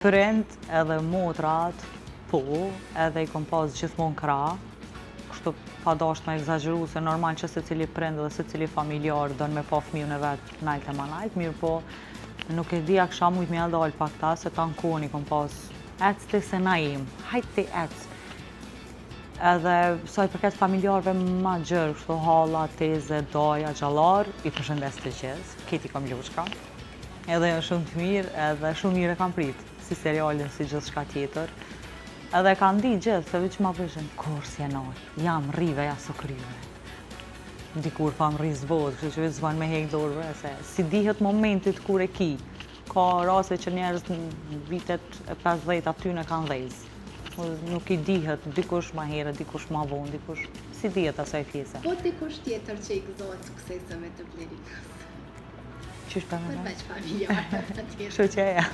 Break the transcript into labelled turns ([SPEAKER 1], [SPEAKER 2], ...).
[SPEAKER 1] Prind edhe motrat, po, edhe I kom pas gjithmonë krah, kështu pa dasht me egzageru se normal që se cili prind dhe se cili familjar don me pa fëmijën e vet najt e manajt, mirë po nuk e di a kisha mujt me ja dal pak ta se ta në kohën I kom pas ec ti se na im, hajt ti ec. Edhe sa I përket familjarve ma gjërë, kështu halla, teze, daja, gjallar, I përshëndes të gjithë, keti kom lushka. Edhe janë shumë të mirë, edhe shumë mirë e kam prit, si serialin, si gjithë shka tjetër. Edhe kanë di gjithë, se veç ma përshën, kur si e nalë, jam rrive, ja së kryve. Dikur pa më rrizë vodë, kështu që veç zban me hek dorëve, se si dihet momentit kur e ki. Ka rase që njerëz në vitet e 50 aty në kanë dhezë. Nuk I dihet, dikush ma herë, dikush ma vonë, dikush si dihet asaj fjese.
[SPEAKER 2] Po dikush tjetër që I gëzohet sukseseve të Blerikës?
[SPEAKER 1] Qysh për me?
[SPEAKER 2] Përveç familjarëve të tjetër.
[SPEAKER 1] Shoqeja.